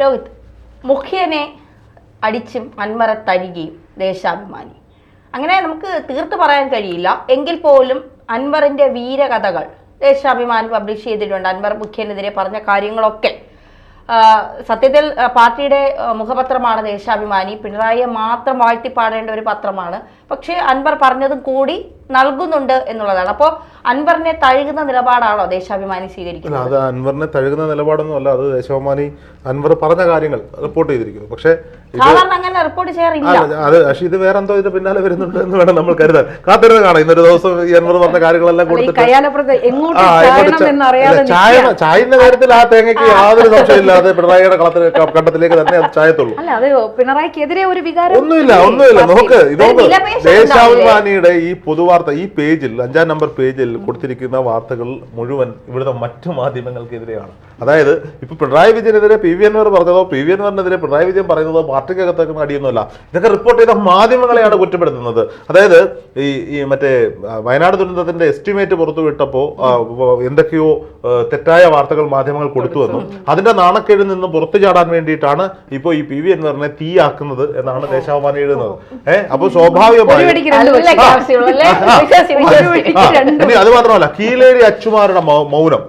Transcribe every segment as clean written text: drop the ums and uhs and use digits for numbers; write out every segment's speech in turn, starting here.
രോഹിത്, മുഖ്യനെ അടിച്ചും അൻവറെ തരികയും ദേശാഭിമാനി, അങ്ങനെ നമുക്ക് തീർത്ത് പറയാൻ കഴിയില്ല. എങ്കിൽ പോലും അൻവറിന്റെ വീരകഥകൾ ദേശാഭിമാനി പബ്ലിഷ് ചെയ്തിട്ടുണ്ട്. അൻവർ മുഖ്യനെതിരെ പറഞ്ഞ കാര്യങ്ങളൊക്കെ സത്യത്തിൽ പാർട്ടിയുടെ മുഖപത്രമാണ് ദേശാഭിമാനി. പിണറായിയെ മാത്രം വാഴ്ത്തിപ്പാടേണ്ട ഒരു പത്രമാണ്. പക്ഷേ അൻവർ പറഞ്ഞതും കൂടി നൽകുന്നുണ്ട് എന്നുള്ളതാണ്. അപ്പോൾ അൻവറിനെ തഴുകുന്ന നിലപാടാണോ ദേശാഭിമാനി സ്വീകരിക്കുന്നത്? അത് അൻവറിനെ തഴുകുന്ന നിലപാടൊന്നും അല്ല. അത് ദേശാഭിമാനി അൻവർ പറഞ്ഞ കാര്യങ്ങൾ റിപ്പോർട്ട് ചെയ്തിരിക്കുന്നു. പക്ഷേ സാധാരണ അങ്ങനെ റിപ്പോർട്ട് ചെയ്യാറില്ല. അത് പക്ഷേ ഇത് വേറെ എന്തോ ഇതിന്റെ പിന്നാലെ വരുന്നുണ്ട് എന്ന് വേണം നമ്മൾ കരുതാൻ. കാത്തിരുന്ന് കാണാം. ഇന്നൊരു ദിവസം ഈ അൻവർ പറഞ്ഞ കാര്യങ്ങളെല്ലാം കൊടുത്തിട്ട് ചായന്റെ കാര്യത്തിൽ ആ തേങ്ങയ്ക്ക് യാതൊരു സംശയമില്ലാതെ പിണറായിയുടെ ഘട്ടത്തിലേക്ക് തന്നെ അത് ചായത്തുള്ളൂ. പിണറായിക്കെതിരെ ഒരു വികാരം ഒന്നുമില്ല. നോക്ക് ദേശാഭിമാനിയുടെ ഈ പൊതുവാർത്ത ഈ പേജിൽ 5-ാം നമ്പർ പേജിൽ കൊടുത്തിരിക്കുന്ന വാർത്തകൾ മുഴുവൻ ഇവിടുത്തെ മറ്റു മാധ്യമങ്ങൾക്കെതിരെയാണ്. അതായത് ഇപ്പൊ പിണറായി വിജയനെതിരെ പി വി അൻവർ പറഞ്ഞതോ പി വി അൻവറിനെതിരെ പിണറായി വിജയൻ പറയുന്നതോ പാർട്ടിക്കകത്തേക്ക് അടിയൊന്നുമല്ല. ഇതൊക്കെ റിപ്പോർട്ട് ചെയ്ത മാധ്യമങ്ങളെയാണ് കുറ്റപ്പെടുത്തുന്നത്. അതായത് ഈ മറ്റേ വയനാട് ദുരന്തത്തിന്റെ എസ്റ്റിമേറ്റ് പുറത്തുവിട്ടപ്പോൾ എന്തൊക്കെയോ തെറ്റായ വാർത്തകൾ മാധ്യമങ്ങൾ കൊടുത്തുവെന്നും അതിന്റെ നാണക്കേടിൽ നിന്ന് പുറത്തു ചാടാൻ വേണ്ടിയിട്ടാണ് ഇപ്പോൾ ഈ പി വി അൻവറിനെ തീയാക്കുന്നത് എന്നാണ് ദേശാഭിമാനി എഴുതുന്നത്. അപ്പോൾ സ്വാഭാവികമായി അത് മാത്രമല്ല, കീലേരി അച്ചുമാരുടെ മൗനം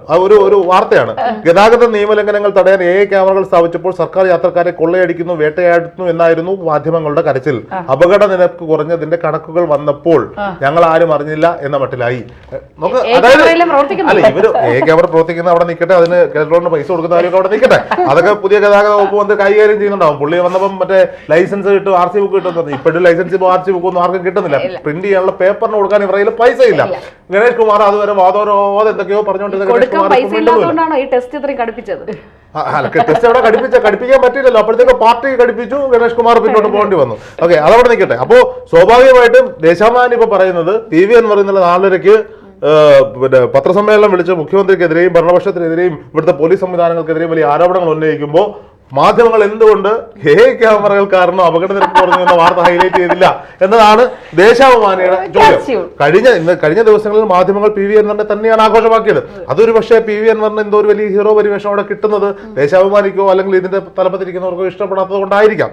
ഒരു വാർത്തയാണ്. ഗതാഗത നിയമലംഘനങ്ങൾ തടയാൻ ക്യാമറകൾ സ്ഥാപിച്ചപ്പോൾ സർക്കാർ യാത്രക്കാരെ കൊള്ളയടിക്കുന്നു, വേട്ടയാടുന്നു എന്നായിരുന്നു മാധ്യമങ്ങളുടെ കരച്ചിൽ. അപകട നിരക്ക് കുറഞ്ഞതിന്റെ കണക്കുകൾ വന്നപ്പോൾ ഞങ്ങൾ ആരും അറിഞ്ഞില്ല എന്ന മട്ടിലായി. നമുക്ക് അതായത് അല്ല, ഇവര് ക്യാമറ പ്രവർത്തിക്കുന്ന അവിടെ നിൽക്കട്ടെ, അതിന് കേരളത്തിന് പൈസ കൊടുക്കുന്ന കാര്യമൊക്കെ അവിടെ നിൽക്കട്ടെ. അതൊക്കെ പുതിയ ഗതാഗത വകുപ്പ് വന്ന് കൈകാര്യം ചെയ്യുന്നുണ്ടാവും. പുള്ളി വന്നപ്പം മറ്റേ ലൈസൻസ് കിട്ടും, RC ബുക്ക് കിട്ടും. ഇപ്പോഴും ലൈസൻസ് RC ബുക്ക് ഒന്നും ആർക്കും കിട്ടുന്നില്ല. പ്രിന്റ് ചെയ്യാനുള്ള പേപ്പറിന് കൊടുക്കാൻ ഇവരുടെ പൈസ ഇല്ല. ഗണേഷ് കുമാർ അതുവരെ വാദോരോധം എന്തൊക്കെയോ പറഞ്ഞുകൊണ്ടിരുന്ന ടെസ്റ്റ് അവിടെ കടിപ്പിക്കാൻ പറ്റില്ലല്ലോ. അപ്പോഴത്തേക്ക് പാർട്ടി കടിപ്പിച്ചു, ഗണേഷ് കുമാർ പിന്നോട്ട് പോകേണ്ടി വന്നു. ഓക്കെ, അതവിടെ നിൽക്കട്ടെ. അപ്പോ സ്വാഭാവികമായിട്ടും ദേശാഭിമാനി ഇപ്പൊ പറയുന്നത് പി വി അൻവർ ഇന്നലെ 4:30 പിന്നെ പത്രസമ്മേളനം വിളിച്ച് മുഖ്യമന്ത്രിക്കെതിരെയും ഭരണപക്ഷത്തിനെതിരെയും ഇവിടുത്തെ പോലീസ് സംവിധാനങ്ങൾക്കെതിരെയും വലിയ ആരോപണങ്ങൾ ഉന്നയിക്കുമ്പോൾ മാധ്യമങ്ങൾ എന്തുകൊണ്ട് ക്യാമറകൾ കാരണം അപകട നിരക്ക് കുറഞ്ഞു എന്ന വാർത്ത ഹൈലൈറ്റ് ചെയ്തില്ല എന്നതാണ് ദേശാഭിമാനിയുടെ ചോദ്യം. കഴിഞ്ഞ ദിവസങ്ങളിൽ മാധ്യമങ്ങൾ പി വി അൻവറിനെ തന്നെയാണ് ആഘോഷമാക്കിയത്. അതൊരു പക്ഷേ പി വി അൻവറിന് എന്തോ ഒരു വലിയ ഹീറോ പരിവേഷം അവിടെ കിട്ടുന്നത് ദേശാഭിമാനിക്കോ അല്ലെങ്കിൽ ഇതിന്റെ തലപ്പത്തിരിക്കുന്നവർക്കോ ഇഷ്ടപ്പെടാത്തത് കൊണ്ടായിരിക്കാം.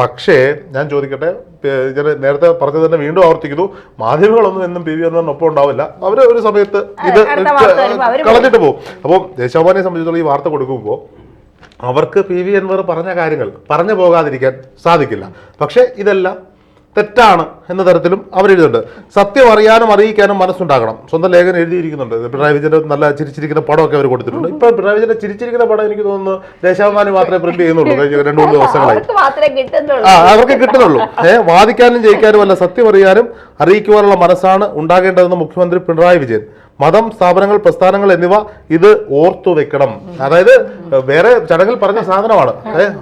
പക്ഷേ ഞാൻ ചോദിക്കട്ടെ, നേരത്തെ പറഞ്ഞത് തന്നെ വീണ്ടും ആവർത്തിക്കുന്നു, മാധ്യമങ്ങളൊന്നും എന്നും പി വി അൻവറിനൊപ്പം ഉണ്ടാവില്ല. അവർ ഒരു സമയത്ത് ഇത് കളഞ്ഞിട്ട് പോകും. അപ്പോൾ ദേശാഭിമാനിയെ സംബന്ധിച്ചിടത്തോളം ഈ വാർത്ത കൊടുക്കുമ്പോൾ അവർക്ക് പി വി അൻവർ പറഞ്ഞ കാര്യങ്ങൾ പറഞ്ഞു പോകാതിരിക്കാൻ സാധിക്കില്ല. പക്ഷെ ഇതെല്ലാം തെറ്റാണ് എന്ന തരത്തിലും അവരെഴുതുന്നുണ്ട്. സത്യം അറിയാനും അറിയിക്കാനും മനസ്സുണ്ടാകണം. സ്വന്തം ലേഖനം എഴുതിയിരിക്കുന്നുണ്ട്. പിണറായി വിജയന്റെ നല്ല ചിരിച്ചിരിക്കുന്ന പടമൊക്കെ അവർ കൊടുത്തിട്ടുണ്ട്. ഇപ്പൊ പിണറായി വിജയന്റെ ചിരിച്ചിരിക്കുന്ന പടം എനിക്ക് തോന്നുന്നു ദേശാഭിമാനി മാത്രമേ പ്രിന്റ് ചെയ്യുന്നുള്ളൂ. കഴിഞ്ഞ 2-3 ദിവസങ്ങളായി അവർക്ക് കിട്ടുന്നുള്ളൂ. വാദിക്കാനും ജയിക്കാനും അല്ല, സത്യം അറിയാനും അറിയിക്കുവാനുള്ള മനസ്സാണ് ഉണ്ടാകേണ്ടതെന്ന് മുഖ്യമന്ത്രി പിണറായി വിജയൻ. മതം, സ്ഥാപനങ്ങൾ, പ്രസ്ഥാനങ്ങൾ എന്നിവ ഇത് ഓർത്തു വെക്കണം. അതായത് വേറെ ചടങ്ങിൽ പറഞ്ഞ സാധനമാണ്.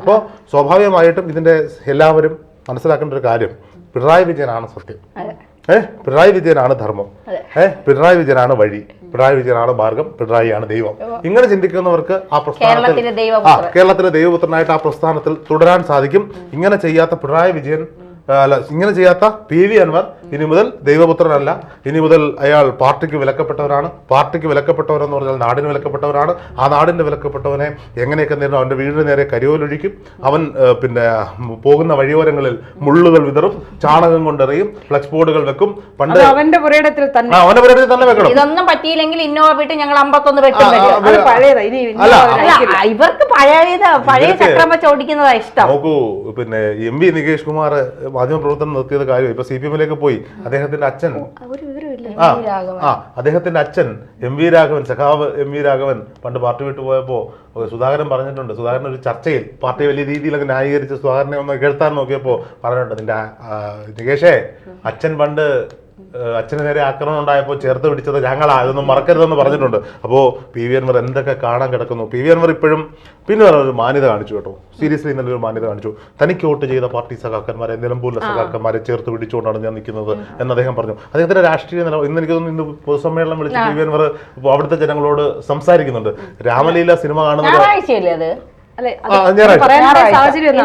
അപ്പോൾ സ്വാഭാവികമായിട്ടും ഇതിന്റെ എല്ലാവരും മനസ്സിലാക്കേണ്ട ഒരു കാര്യം, പിണറായി വിജയനാണ് സത്യം, പിണറായി വിജയനാണ് ധർമ്മം, പിണറായി വിജയനാണ് വഴി, പിണറായി വിജയനാണ് മാർഗം, പിണറായിയാണ് ദൈവം. ഇങ്ങനെ ചിന്തിക്കുന്നവർക്ക് ആ പ്രസ്ഥാനത്തിൽ കേരളത്തിലെ ദൈവപുത്രനായിട്ട് ആ പ്രസ്ഥാനത്തിൽ തുടരാൻ സാധിക്കും. ഇങ്ങനെ ചെയ്യാത്ത പിണറായി വിജയൻ ഇങ്ങനെ ചെയ്യാത്ത പി വി അൻവർ ഇനി മുതൽ ദൈവപുത്രനല്ല. ഇനി മുതൽ അയാൾ പാർട്ടിക്ക് വിലക്കപ്പെട്ടവരാണ്. പാർട്ടിക്ക് വിലക്കപ്പെട്ടവരെന്ന് പറഞ്ഞാൽ നാടിന് വിലക്കപ്പെട്ടവരാണ്. ആ നാടിന്റെ വിലക്കപ്പെട്ടവനെ എങ്ങനെയൊക്കെ നേരിടും? അവന്റെ വീടിന് നേരെ കരിയോലൊഴിക്കും. അവൻ പിന്നെ പോകുന്ന വഴിയോരങ്ങളിൽ മുള്ളുകൾ വിതറും, ചാണകം കൊണ്ടെറിയും, ഫ്ലക്സ് ബോർഡുകൾ വെക്കും. പണ്ട് അവന്റെ പുരയിടത്തിൽ തന്നെ വെക്കണം. ഇതൊന്നും പറ്റിയില്ലെങ്കിൽ ഇന്നോവ വിട്ട് ഞങ്ങൾ 51 ഇവർക്ക് പഴയ ചക്രം വെച്ച് ഓടിക്കുന്നതാ ഇഷ്ടം. നോക്കൂ, പിന്നെ എം വി നികേഷ് കുമാർ മാധ്യമപ്രവർത്തനം നിർത്തിയത് കാര്യം ഇപ്പൊ CPM-ലേക്ക് പോയി. അദ്ദേഹത്തിന്റെ അച്ഛൻ അദ്ദേഹത്തിന്റെ അച്ഛൻ എം വി രാഘവൻ, സഖാവ് എം വി രാഘവൻ പണ്ട് പാർട്ടി വിട്ടു പോയപ്പോ സുധാകരൻ പറഞ്ഞിട്ടുണ്ട്. സുധാകരൻ ഒരു ചർച്ചയിൽ പാർട്ടി വലിയ രീതിയിലൊക്കെ ന്യായീകരിച്ച് സുധാകരനെ ഒന്ന് കേൾത്താൻ നോക്കിയപ്പോ പറഞ്ഞിട്ടുണ്ട്, നിന്റെ നികേഷേ, അച്ഛൻ പണ്ട് അച്ഛന് നേരെ ആക്രമണം ഉണ്ടായപ്പോൾ ചേർത്ത് പിടിച്ചത് ഞങ്ങളാ, ഇതൊന്നും മറക്കരുതെന്ന് പറഞ്ഞിട്ടുണ്ട്. അപ്പോൾ പി വി അൻവർ എന്തൊക്കെ കാണാൻ കിടക്കുന്നു. പി വി അൻവർ ഇപ്പോഴും പിന്നെ ഒരു മാന്യത കാണിച്ചു കേട്ടോ. സീരിയസ്ലി ഇന്നലെ ഒരു മാന്യത കാണിച്ചു. തനിക്ക് വോട്ട് ചെയ്ത പാർട്ടി സഖാക്കന്മാരെ, നിലമ്പൂരിലെ സഖാക്കന്മാരെ ചേർത്ത് പിടിച്ചുകൊണ്ടാണ് ഞാൻ നിൽക്കുന്നത് എന്ന് അദ്ദേഹം പറഞ്ഞു. അദ്ദേഹത്തിന്റെ രാഷ്ട്രീയ നിലപാട് ഇന്ന് എനിക്ക് തോന്നുന്നു ഇന്ന് പൊതുസമ്മേളനം വിളിച്ച് പി വി അൻവർ അവിടുത്തെ ജനങ്ങളോട് സംസാരിക്കുന്നുണ്ട്. രാമലീല സിനിമ കാണുന്നത് അല്ലെ ഞായറാഴ്ച. പറയാനുള്ള സാഹചര്യം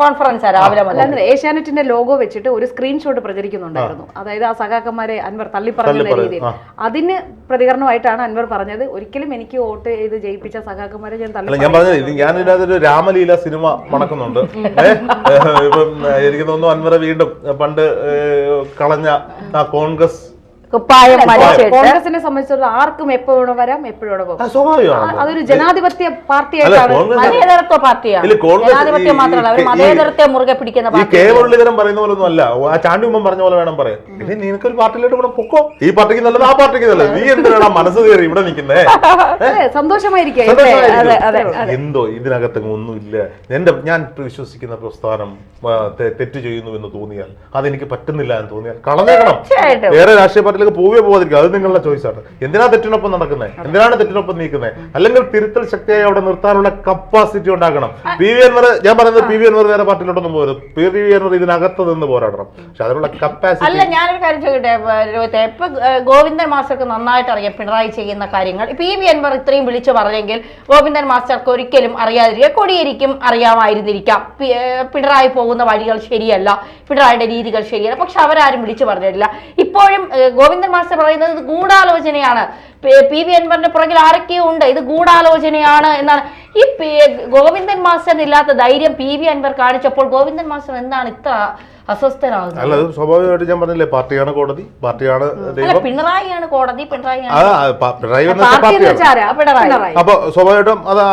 കോൺഫറൻസ് രാവിലെ മുതൽ ഏഷ്യാനെറ്റിന്റെ ലോഗോ വെച്ചിട്ട് ഒരു സ്ക്രീൻഷോട്ട് പ്രചരിക്കുന്നുണ്ടായിരുന്നു. അതായത് ആ സഖാക്കന്മാരെ അൻവർ തള്ളിപ്പറഞ്ഞ രീതിയിൽ അതിന് പ്രതികരണമായിട്ടാണ് അൻവർ പറഞ്ഞത്, ഒരിക്കലും എനിക്ക് വോട്ട് ചെയ്ത് ജയിപ്പിച്ച സഖാക്കന്മാരെ ഞാൻ തള്ളി. ഞാൻ പറഞ്ഞത് ഞാൻ ഇതിനകത്തൊരു രാമലീല സിനിമ മണക്കുന്നുണ്ട്. ഇപ്പം എനിക്ക് തോന്നുന്നു അൻവർ വീണ്ടും പണ്ട് കളഞ്ഞ ആ കോൺഗ്രസ് കുപ്പായം കോൺഗ്രസിനെ സംബന്ധിച്ചിടത്തോളം ആർക്കും എപ്പോഴും വരാം, എപ്പോഴും പോകാം. സ്വാഭാവികമാണ്. അതൊരു ജനാധിപത്യ പാർട്ടിയായിട്ടാണ്. മതേതരത്വ പാർട്ടിയാണ്. ജനാധിപത്യം മാത്രമല്ല, അവർ മതേതരത്തെ മുറുകെ പിടിക്കുന്ന ഈ കെ മുരളീധരൻ പറയുന്ന പോലെ ഒന്നും അല്ല, ആ ചാണ്ടിമുമ്പൻ പറഞ്ഞ പോലെ വേണം പറയാൻ. ഇനി നിനക്കൊരു പാർട്ടിയിലോട്ട് ഇവിടെ പൊക്കോ, ഈ പാർട്ടിക്ക് നല്ലത് ആ പാർട്ടിക്ക് നല്ലത്, നീ എന്തിനാണ് മനസ്സ് കയറി ഇവിടെ നിൽക്കുന്നേ? സന്തോഷമായിരിക്കും. എന്തോ ഇതിനകത്ത് ഒന്നുമില്ല. ഞാൻ വിശ്വസിക്കുന്ന പ്രസ്ഥാനം തെറ്റ് ചെയ്യുന്നു എന്ന് തോന്നിയാൽ, അതെനിക്ക് പറ്റുന്നില്ല എന്ന് തോന്നിയാൽ കളഞ്ഞേക്കണം. വേറെ രാഷ്ട്രീയ പാർട്ടിയിലേക്ക് പോവുകയോ പോകാതിരിക്കും, അത് നിങ്ങളുടെ ചോയ്സാണ്. എന്തിനാ തെറ്റിനൊപ്പം നടക്കുന്നത്? എന്തിനാണ് തെറ്റിനൊപ്പം നീക്കുന്നത്? അല്ലെങ്കിൽ തിരുത്തൽ ശക്തിയായി അവിടെ നിർത്താനുള്ള കപ്പാസിറ്റി ഉണ്ടാക്കണം. പി വി അൻവർ, ഞാൻ പറയുന്നത് പി വി അൻവർ വേറെ പാർട്ടിയിലോട്ടൊന്നും പോകരുത്. പി വി അൻവർ ഇതിനകത്ത് നിന്ന് പോരാടണം. പക്ഷെ അതിനുള്ള കപ്പാസിറ്റി. അല്ല, ഞാനൊരു കാര്യം ചോദിക്കട്ടെ, ഇപ്പൊ ഗോവിന്ദൻ മാസ്റ്റർക്ക് നന്നായിട്ട് അറിയാം പിണറായി ചെയ്യുന്ന കാര്യങ്ങൾ. പി വി അൻവർ ഇത്രയും വിളിച്ചു പറഞ്ഞെങ്കിൽ ഗോവിന്ദൻ മാസ്റ്റർക്ക് ഒരിക്കലും അറിയാതിരിക്കുക, കൊടിയേരിക്കും അറിയാമായിരുന്നിരിക്കാം പിണറായി പോകുന്ന വഴികൾ ശരിയല്ല, പിണറായിയുടെ രീതികൾ ശരിയല്ല. പക്ഷെ അവരാരും വിളിച്ചു പറഞ്ഞിട്ടില്ല. ഇപ്പോഴും ഗോവിന്ദൻ മാസ്റ്റർ പറയുന്നത് ഇത് ഗൂഢാലോചനയാണ്, പി വി അൻവറിന്റെ പുറകിൽ ആരൊക്കെയോ ഉണ്ട്, ഇത് ഗൂഢാലോചനയാണ് എന്നാണ്. ഈ ഗോവിന്ദൻ മാസ്റ്ററിന് ഇല്ലാത്ത ധൈര്യം പി വി അൻവർ കാണിച്ചപ്പോൾ ഗോവിന്ദൻ മാസ്റ്റർ എന്താണ് ഇത്ര അസ്വസ്ഥനാകുന്നത്? അല്ല, സ്വാഭാവികമായിട്ട് ഞാൻ പറഞ്ഞില്ലേ, പാർട്ടിയാണ് കോടതി, പാർട്ടിയാണ് ദൈവം. പിണറായിയാണ് കോടതി, പിണറായി പിണറായി. അപ്പൊ സ്വാഭാവികമായിട്ടും അത്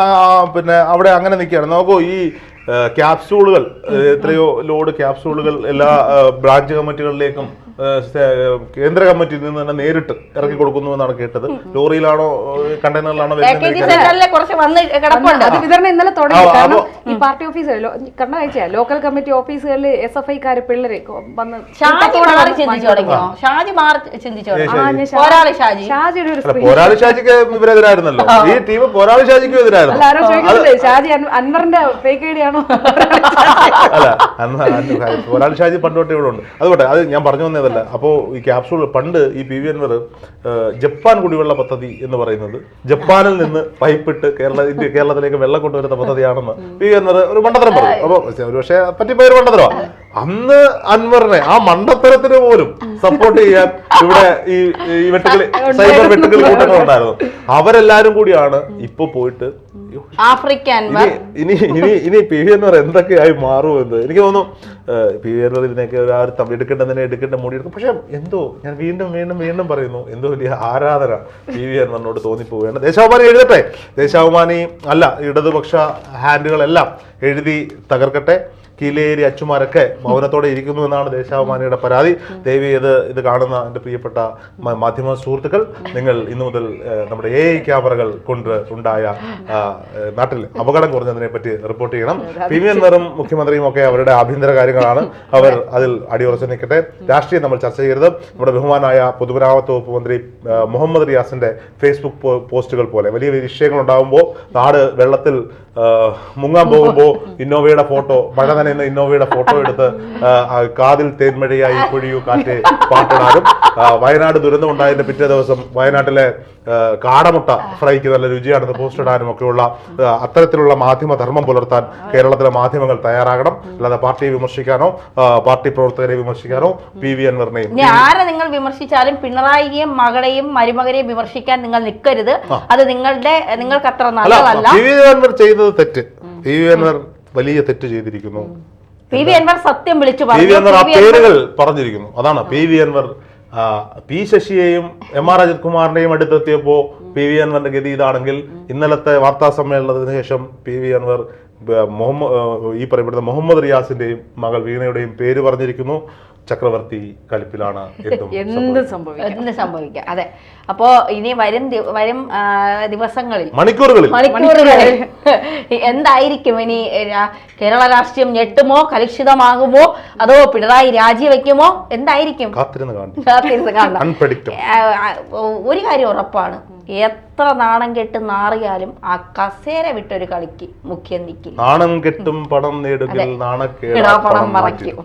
പിന്നെ അവിടെ അങ്ങനെ നിൽക്കുകയാണ്. നോക്കൂ, ഈ ക്യാപ്സ്യൂളുകൾ, എത്രയോ ലോഡ് ക്യാപ്സ്യൂളുകൾ എല്ലാ ബ്രാഞ്ച് കമ്മിറ്റികളിലേക്കും കേന്ദ്ര കമ്മിറ്റിയിൽ നിന്ന് തന്നെ നേരിട്ട് ഇറക്കി കൊടുക്കുന്നു എന്നാണ് കേട്ടത്. ലോറിയിലാണോ കണ്ടെയ്നറിലാണോ അത് വിതരണം ഇന്നലെ തുടങ്ങി. കാരണം ഈ പാർട്ടി ഓഫീസുകൾ കണ്ട ആഴ്ച ലോക്കൽ കമ്മിറ്റി ഓഫീസുകളിൽ SFI-ക്കാര് പിള്ളേരെ വന്ന് പോരാളി ഷാജിക്ക് ഇവരെതിരായിരുന്നല്ലോ, ഈ ടീം പോരാളി ഷാജിക്കും എതിരായിരുന്നു. ഷാജി അൻവറിന്റെ ഫേക്ക് ഐഡിയ ആണോ? അല്ല, പോരാളി ഷാജി പണ്ടോട്ട് ഇവിടെ ഉണ്ട്. അതുകൊണ്ട് അത് ഞാൻ പറഞ്ഞു വന്നതല്ല. അപ്പോൾ ഈ ക്യാപ്സൂൾ പണ്ട് ഈ പി വി അൻവർ ജപ്പാൻ കുടിവെള്ള പദ്ധതി എന്ന് പറയുന്നത് ജപ്പാനിൽ നിന്ന് പൈപ്പിട്ട് കേരളത്തിലേക്ക് വെള്ളം കൊണ്ടുവരുന്ന പദ്ധതിയാണെന്ന് പി വി അൻവർ ഒരു മണ്ടത്തരം പറഞ്ഞു. അപ്പൊ ഒരു പക്ഷേ പറ്റിപ്പോയ ഒരു മണ്ടത്തരോ. അന്ന് അൻവറിനെ ആ മണ്ടത്തരത്തിന് പോലും സപ്പോർട്ട് ചെയ്യാൻ ഇവിടെ ഈ വെട്ടുകളി, സൈബർ വെട്ടുകളി കൂട്ടങ്ങൾ ഉണ്ടായിരുന്നു. അവരെല്ലാരും കൂടിയാണ് ഇപ്പൊ പോയിട്ട് ഇനി പി വി അൻവർ എന്തൊക്കെയായി മാറുമെന്ന് എനിക്ക് തോന്നുന്നു. പി വി അൻവർ ഇതിനൊക്കെ എടുക്കേണ്ട മുടി എടുക്കും. പക്ഷെ എന്തോ ഞാൻ വീണ്ടും പറയുന്നു, എന്തോ വലിയ ആരാധന പി വി അൻവറിനോട് തോന്നിപ്പോവുകയാണ്. ദേശാഭിമാനി എഴുതട്ടെ, ദേശാഭിമാനി അല്ല ഇടതുപക്ഷ ഹാൻഡുകളെല്ലാം എഴുതി തകർക്കട്ടെ. കീലേരി അച്ചുമാരൊക്കെ മൗനത്തോടെ ഇരിക്കുന്നു എന്നാണ് ദേശാഭിമാനിയുടെ പരാതി. ദേവി ഇത് കാണുന്ന എൻ്റെ പ്രിയപ്പെട്ട മാധ്യമ സുഹൃത്തുക്കൾ, നിങ്ങൾ ഇന്നു മുതൽ നമ്മുടെ AI ക്യാമറകൾ കൊണ്ട് ഉണ്ടായ നാട്ടിൽ അപകടം കുറഞ്ഞതിനെ പറ്റി റിപ്പോർട്ട് ചെയ്യണം. പി വി അൻവറും മുഖ്യമന്ത്രിയും ഒക്കെ അവരുടെ ആഭ്യന്തര കാര്യങ്ങളാണ്, അവർ അതിൽ അടിയുറച്ചു നിൽക്കട്ടെ. രാഷ്ട്രീയം നമ്മൾ ചർച്ച ചെയ്യരുത്. നമ്മുടെ ബഹുമാനായ പൊതുമരാമത്ത് വകുപ്പ് മന്ത്രി മുഹമ്മദ് റിയാസിന്റെ ഫേസ്ബുക്ക് പോസ്റ്റുകൾ പോലെ വലിയ വിഷയങ്ങൾ ഉണ്ടാകുമ്പോൾ, നാട് വെള്ളത്തിൽ മുങ്ങാൻ പോകുമ്പോൾ ഇന്നോവയുടെ ഫോട്ടോ, മഴ നനയുന്ന ഇന്നോവയുടെ ഫോട്ടോ എടുത്ത് കാതിൽ തേന്മഴയായി പൊഴിയൂ കാറ്റ് പാട്ടിടാനും, വയനാട് ദുരന്തം ഉണ്ടായതിന്റെ പിറ്റേ ദിവസം വയനാട്ടിലെ കാടമുട്ട ഫ്രൈക്ക് നല്ല രുചിയാണെന്ന് പോസ്റ്റ് ഇടാനും ഒക്കെയുള്ള അത്തരത്തിലുള്ള മാധ്യമധർമ്മം പുലർത്താൻ കേരളത്തിലെ മാധ്യമങ്ങൾ തയ്യാറാകണം. അല്ലാതെ പാർട്ടിയെ വിമർശിക്കാനോ പാർട്ടി പ്രവർത്തകരെ വിമർശിക്കാനോ പി വി അൻവറിനെയും ആരെ നിങ്ങൾ വിമർശിച്ചാലും പിണറായിയെയും മകളെയും മരുമകനെയും വിമർശിക്കാൻ നിങ്ങൾ നിൽക്കരുത്. അത് നിങ്ങൾക്ക് അത്ര നല്ലതല്ല. പി വി അൻവർ ചെയ്തത് തെറ്റ്. പി വി അൻവർ വലിയ തെറ്റ് ചെയ്തിരിക്കുന്നു. പി വി അൻവർ സത്യം വിളിച്ചു പി വി അൻവർ ആ പേരുകൾ പറഞ്ഞിരിക്കുന്നു. അതാണ് പി വി അൻവർ പി ശശിയെയും MR അജിത് കുമാറിന്റെയും അടുത്തെത്തിയപ്പോ പി വി അൻവറിന്റെ ഗതി ഇതാണെങ്കിൽ, ഇന്നലത്തെ വാർത്താ സമ്മേളനത്തിന് ശേഷം പി വി അൻവർ ഈ പറയപ്പെടുന്ന മുഹമ്മദ് റിയാസിന്റെയും മകൾ വീണയുടെയും പേര് പറഞ്ഞിരിക്കുന്നു. ചക്രവർത്തി കലിപ്പിലാണ് എന്ത് സംഭവിക്കാം. അതെ, അപ്പോ ഇനി വരും ദിവസങ്ങളിൽ മണിക്കൂറുകളിൽ എന്തായിരിക്കും ഇനി? കേരള രാഷ്ട്രീയം ഞെട്ടുമോ, കലുഷിതമാകുമോ, അതോ പിണറായി രാജിവെക്കുമോ? എന്തായിരിക്കും? കാത്തിരുന്ന് കാണണം. ഒരു കാര്യം ഉറപ്പാണ്, എത്ര നാണം കെട്ട് നാറിയാലും ആ കസേര വിട്ടൊരു കളിക്ക് മുഖ്യം നിൽക്കില്ല. നാണം കെട്ടും പണം നേടുകിൽ നാണക്കേടാ പണം മറയ്ക്കും.